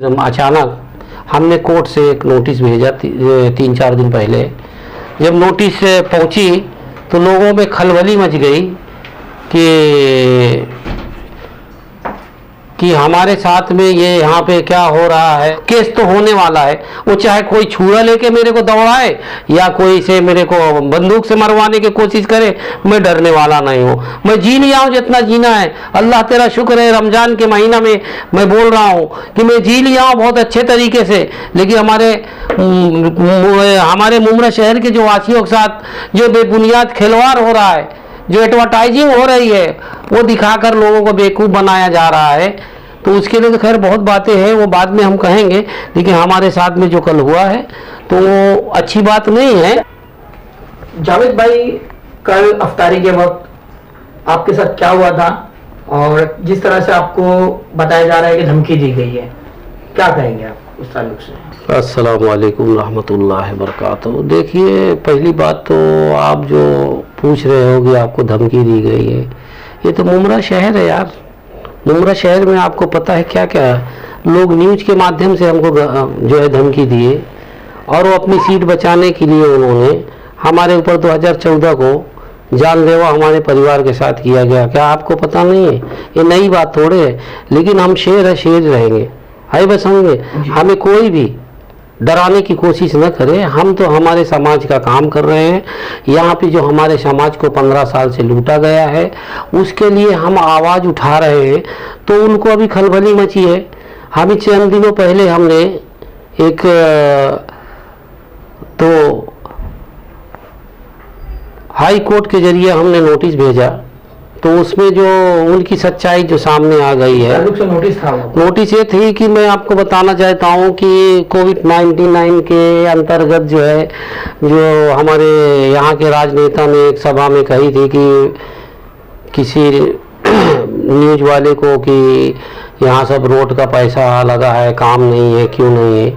अचानक हमने कोर्ट से एक नोटिस भेजा 3-4 दिन पहले। जब नोटिस पहुंची तो लोगों में खलबली मच गई कि हमारे साथ में ये यहाँ पे क्या हो रहा है। केस तो होने वाला है, वो चाहे कोई छुरा लेके मेरे को दौड़ाए या कोई से मेरे को बंदूक से मरवाने की कोशिश करे, मैं डरने वाला नहीं हूँ। मैं जी लिया हूँ जितना जीना है। अल्लाह तेरा शुक्र है, रमज़ान के महीना में मैं बोल रहा हूँ कि मैं जी लिया हूँ बहुत अच्छे तरीके से। लेकिन हमारे मुमरा शहर के जो वासियों के साथ जो बेबुनियाद खिलवाड़ हो रहा है, जो एडवर्टाइजिंग हो रही है, वो दिखाकर लोगों को बेवकूफ़ बनाया जा रहा है। तो उसके लिए तो खैर बहुत बातें हैं, वो बाद में हम कहेंगे। लेकिन हमारे साथ में जो कल हुआ है तो वो अच्छी बात नहीं है। जावेद भाई, कल अफ्तारी के वक्त आपके साथ क्या हुआ था और जिस तरह से आपको बताया जा रहा है कि धमकी दी गई है, क्या कहेंगे आप उस ताल्लुक से? अस्सलाम वालेकुम रहमतुल्लाहि व बरकातहू। देखिए, पहली बात तो आप जो पूछ रहे हो कि आपको धमकी दी गई है, ये तो मुमरा शहर है यार। मुमरा शहर में आपको पता है क्या क्या लोग न्यूज़ के माध्यम से हमको जो है धमकी दिए, और वो अपनी सीट बचाने के लिए उन्होंने हमारे ऊपर 2014 को जानलेवा हमारे परिवार के साथ किया गया। क्या आपको पता नहीं है? ये नई बात थोड़े है। लेकिन हम शेर है, शेर रहेंगे। है बस होंगे, हमें कोई भी डराने की कोशिश न करे। हम तो हमारे समाज का काम कर रहे हैं। यहाँ पे जो हमारे समाज को 15 साल से लूटा गया है, उसके लिए हम आवाज़ उठा रहे हैं। तो उनको अभी खलबली मची है। अभी चंद दिनों पहले हमने एक तो हाई कोर्ट के जरिए हमने नोटिस भेजा, तो उसमें जो उनकी सच्चाई जो सामने आ गई है। नोटिस था वो? नोटिस ये थी कि मैं आपको बताना चाहता हूँ कि कोविड-19 के अंतर्गत जो है, जो हमारे यहाँ के राजनेता ने एक सभा में कही थी कि किसी न्यूज़ वाले को कि यहाँ सब रोड का पैसा लगा है, काम नहीं है, क्यों नहीं है।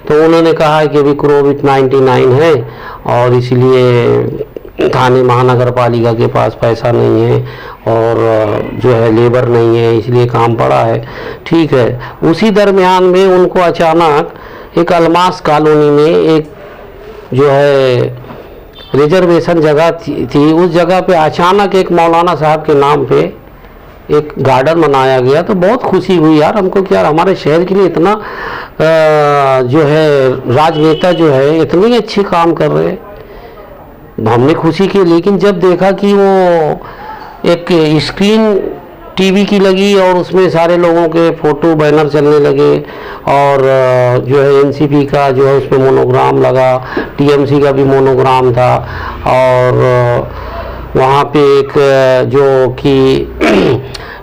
तो उन्होंने कहा कि अभी कोविड-19 है और इसलिए थाने महानगर पालिका के पास पैसा नहीं है और जो है लेबर नहीं है, इसलिए काम पड़ा है। ठीक है, उसी दरमियान में उनको अचानक एक अलमास कॉलोनी में एक जो है रिजर्वेशन जगह थी, उस जगह पे अचानक एक मौलाना साहब के नाम पे एक गार्डन बनाया गया। तो बहुत खुशी हुई यार हमको कि यार हमारे शहर के लिए इतना जो है राजनेता जो है इतने अच्छे काम कर रहे हैं, हमने खुशी की। लेकिन जब देखा कि वो एक स्क्रीन टीवी की लगी और उसमें सारे लोगों के फ़ोटो बैनर चलने लगे और जो है एनसीपी का जो है उसमें मोनोग्राम लगा, टीएमसी का भी मोनोग्राम था, और वहाँ पे एक जो कि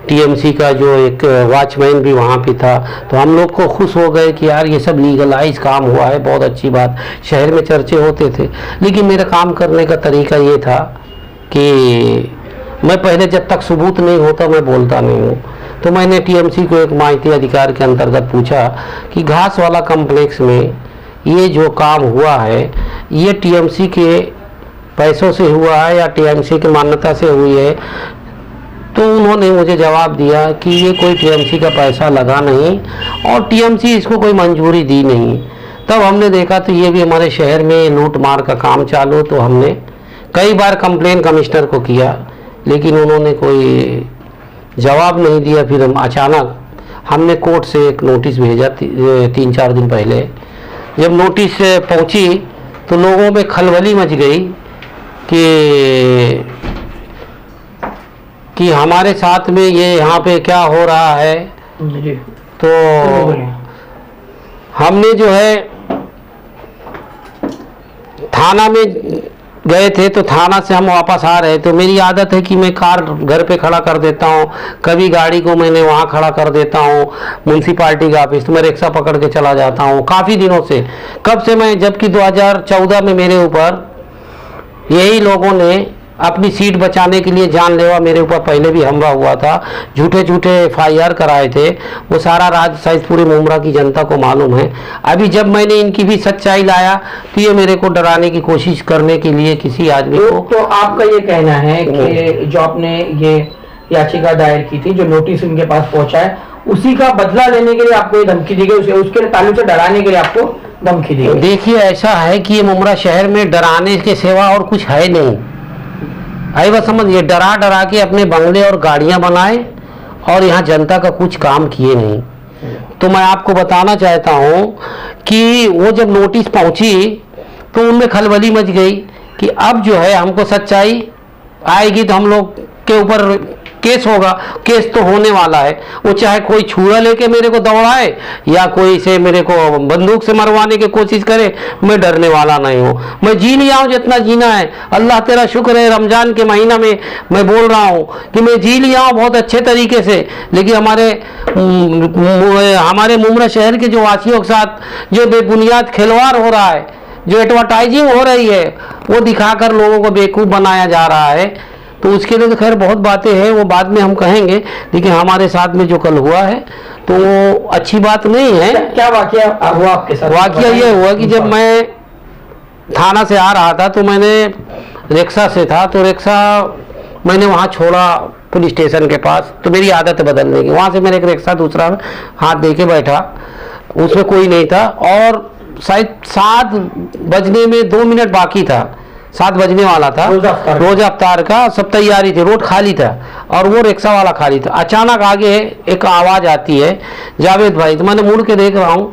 टीएमसी का जो एक वॉचमैन भी वहाँ पे था। तो हम लोग को खुश हो गए कि यार ये सब लीगलाइज काम हुआ है, बहुत अच्छी बात। शहर में चर्चे होते थे, लेकिन मेरा काम करने का तरीका ये था कि मैं पहले जब तक सबूत नहीं होता मैं बोलता नहीं हूँ। तो मैंने टीएमसी को एक माहिती अधिकार के अंतर्गत पूछा कि घास वाला कम्प्लेक्स में ये जो काम हुआ है, ये टीएमसी के पैसों से हुआ है या टीएमसी की मान्यता से हुई है। तो उन्होंने मुझे जवाब दिया कि ये कोई टीएमसी का पैसा लगा नहीं और टीएमसी इसको कोई मंजूरी दी नहीं। तब हमने देखा तो ये भी हमारे शहर में लूट मार का काम चालू। तो हमने कई बार कंप्लेन कमिश्नर को किया, लेकिन उन्होंने कोई जवाब नहीं दिया। फिर हम अचानक हमने कोर्ट से एक नोटिस भेजा 3-4 दिन पहले। जब नोटिस पहुंची तो लोगों में खलबली मच गई कि हमारे साथ में ये यहाँ पे क्या हो रहा है। तो हमने जो है थाना में गए थे, तो थाना से हम वापस आ रहे। तो मेरी आदत है कि मैं कार घर पे खड़ा कर देता हूँ, कभी गाड़ी को मैंने वहाँ खड़ा कर देता हूँ म्यूनसिपाल्टी का ऑफिस, तो मैं रिक्शा पकड़ के चला जाता हूँ काफ़ी दिनों से। कब से मैं, जबकि 2014 में मेरे ऊपर यही लोगों ने अपनी सीट बचाने के लिए जानलेवा मेरे ऊपर पहले भी हमला हुआ था, झूठे झूठे FIR कराए थे। वो सारा राज साइज पूरे मुमरा की जनता को मालूम है। अभी जब मैंने इनकी भी सच्चाई लाया तो ये मेरे को डराने की कोशिश करने के लिए किसी आदमी को। तो आपका ये कहना है कि जो आपने ये याचिका दायर की थी, जो नोटिस उनके पास पहुंचा है, उसी का बदला लेने के लिए आपको ये धमकी दी गई, उसके ताल्लुक से डराने के लिए आपको धमकी दी गई? देखिए, ऐसा है कि ये मुमरा शहर में डराने के सिवा और कुछ है नहीं। आई बात समझिए, डरा डरा के अपने बंगले और गाड़ियां बनाए और यहाँ जनता का कुछ काम किए नहीं। तो मैं आपको बताना चाहता हूँ कि वो जब नोटिस पहुंची तो उनमें खलबली मच गई कि अब जो है हमको सच्चाई आएगी तो हम लोग के ऊपर केस होगा। केस तो होने वाला है, वो चाहे कोई छुरा लेके मेरे को दौड़ाए या कोई से मेरे को बंदूक से मरवाने की कोशिश करे, मैं डरने वाला नहीं हूँ। मैं जी लिया हूँ जितना जीना है। अल्लाह तेरा शुक्र है, रमजान के महीना में मैं बोल रहा हूँ कि मैं जी लिया हूँ बहुत अच्छे तरीके से। लेकिन हमारे मुमरा शहर के जो वासियों के साथ जो बेबुनियाद खिलवाड़ हो रहा है, जो एडवर्टाइजिंग हो रही है, वो दिखाकर लोगों को बेवकूफ़ बनाया जा रहा है, तो उसके लिए तो खैर बहुत बातें हैं, वो बाद में हम कहेंगे। लेकिन हमारे साथ में जो कल हुआ है तो वो अच्छी बात नहीं है। क्या वाकया हुआ आपके साथ? वाकया ये हुआ कि जब मैं थाना से आ रहा था तो मैंने रिक्शा से था, तो रिक्शा मैंने वहाँ छोड़ा पुलिस स्टेशन के पास। तो मेरी आदत है बदलने की। वहाँ से मैंने एक रिक्शा दूसरा हाथ दे के बैठा, उसमें कोई नहीं था और शायद 7 बजने में 2 मिनट बाकी था, 7 बजने वाला था, रोजा अफ्तार का, सब तैयारी थी, रोड खाली था और वो रिक्शा वाला खाली था। अचानक आगे एक आवाज़ आती है, जावेद भाई। तो मैंने मुड़ के देख रहा हूँ,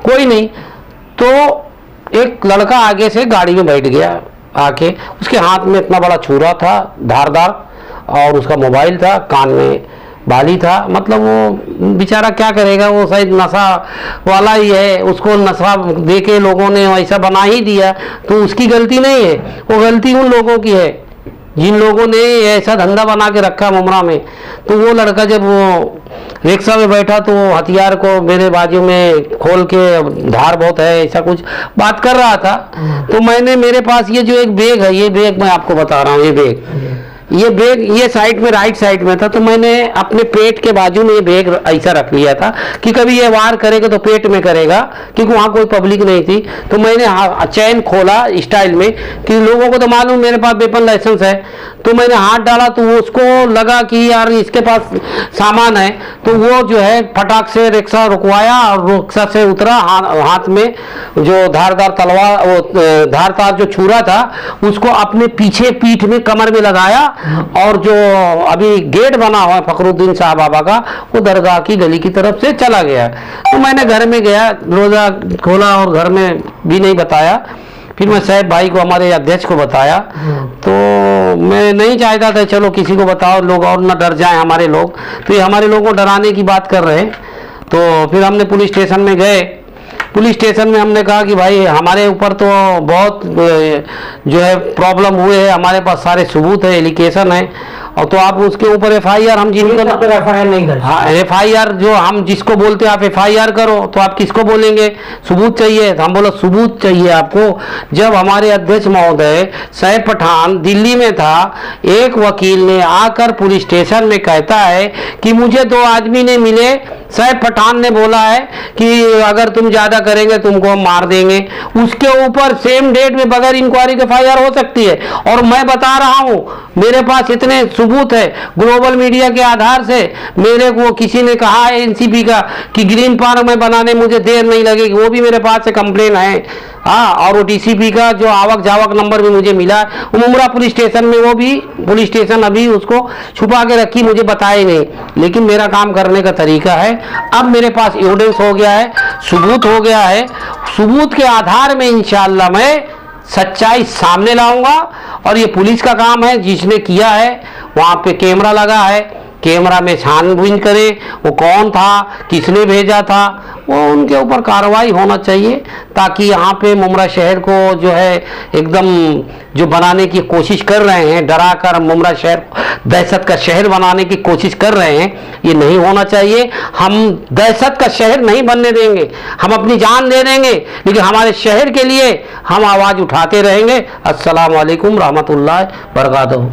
कोई नहीं। तो एक लड़का आगे से गाड़ी में बैठ गया आके, उसके हाथ में इतना बड़ा छुरा था धारदार और उसका मोबाइल था, कान में बाली था। मतलब वो बेचारा क्या करेगा, वो शायद नशा वाला ही है, उसको नशा दे के लोगों ने ऐसा बना ही दिया, तो उसकी गलती नहीं है, वो गलती उन लोगों की है जिन लोगों ने ऐसा धंधा बना के रखा मुमरा में। तो वो लड़का जब वो रिक्शा में बैठा तो हथियार को मेरे बाजू में खोल के, धार बहुत है, ऐसा कुछ बात कर रहा था। तो मैंने, मेरे पास ये जो एक बैग है, ये बैग मैं आपको बता रहा हूँ, ये बैग ये साइड में, राइट साइड में था, तो मैंने अपने पेट के बाजू में ये बैग ऐसा रख लिया था कि कभी ये वार करेगा तो पेट में करेगा, क्योंकि वहाँ कोई पब्लिक नहीं थी। तो मैंने चैन खोला स्टाइल में कि लोगों को तो मालूम मेरे पास वेपन लाइसेंस है, तो मैंने हाथ डाला तो उसको लगा कि यार इसके पास सामान है, तो वो जो है फटाक से रिक्शा रुकवाया और रिक्शा से उतरा, हाथ में जो धारदार तलवार, वो धारदार जो छुरा था उसको अपने पीछे पीठ में कमर में लगाया और जो अभी गेट बना हुआ है फखरुद्दीन शाह बाबा का, वो दरगाह की गली की तरफ से चला गया। तो मैंने घर में गया, रोजा खोला और घर में भी नहीं बताया। फिर मैं साहब भाई को, हमारे अध्यक्ष को बताया। तो मैं नहीं चाहता था चलो किसी को बताओ, लोग और ना डर जाएं हमारे लोग, तो ये हमारे लोगों को डराने की बात कर रहे हैं। तो फिर हमने पुलिस स्टेशन में गए। पुलिस स्टेशन में हमने कहा कि भाई हमारे ऊपर तो बहुत जो है प्रॉब्लम हुए है, हमारे पास सारे सबूत है, एलिगेशन है, और तो आप उसके ऊपर FIR, हम जिनको FIR नहीं कर, हाँ FIR जो हम जिसको बोलते हैं आप FIR करो, तो आप किसको बोलेंगे? सबूत चाहिए। तो हम बोला सबूत चाहिए आपको। जब हमारे अध्यक्ष महोदय सैफ पठान दिल्ली में था, एक वकील ने आकर पुलिस स्टेशन में कहता है कि मुझे 2 आदमी ने मिले, सैफ पठान ने बोला है कि अगर तुम ज्यादा करेंगे तुमको हम मार देंगे। उसके ऊपर सेम डेट में बगैर इंक्वायरी के FIR हो सकती है। और मैं बता रहा हूं, मेरे पास इतने सबूत है, ग्लोबल मीडिया के आधार से। मेरे को किसी ने कहा है NCP का कि ग्रीन पार्क में बनाने मुझे देर नहीं लगेगी, वो भी मेरे पास से कंप्लेन है। हाँ, और वो DCP का जो आवक जावक नंबर भी मुझे मिला है, मुमरा पुलिस स्टेशन में, वो भी पुलिस स्टेशन अभी उसको छुपा के रखी, मुझे बताए नहीं। लेकिन मेरा काम करने का तरीका है, अब मेरे पास एविडेंस हो गया है, सबूत हो गया है, सबूत के आधार में इंशाअल्लाह मैं सच्चाई सामने लाऊंगा। और ये पुलिस का काम है, जिसने किया है वहाँ पे कैमरा लगा है, कैमरा में छानबीन करे वो कौन था, किसने भेजा था, वो उनके ऊपर कार्रवाई होना चाहिए, ताकि यहाँ पे मुमरा शहर को जो है एकदम जो बनाने की कोशिश कर रहे हैं, डरा कर मुमरा शहर दहशत का शहर बनाने की कोशिश कर रहे हैं, ये नहीं होना चाहिए। हम दहशत का शहर नहीं बनने देंगे, हम अपनी जान दे देंगे, लेकिन हमारे शहर के लिए हम आवाज़ उठाते रहेंगे। अस्सलाम वालेकुम रहमतुल्लाह बरकातहू।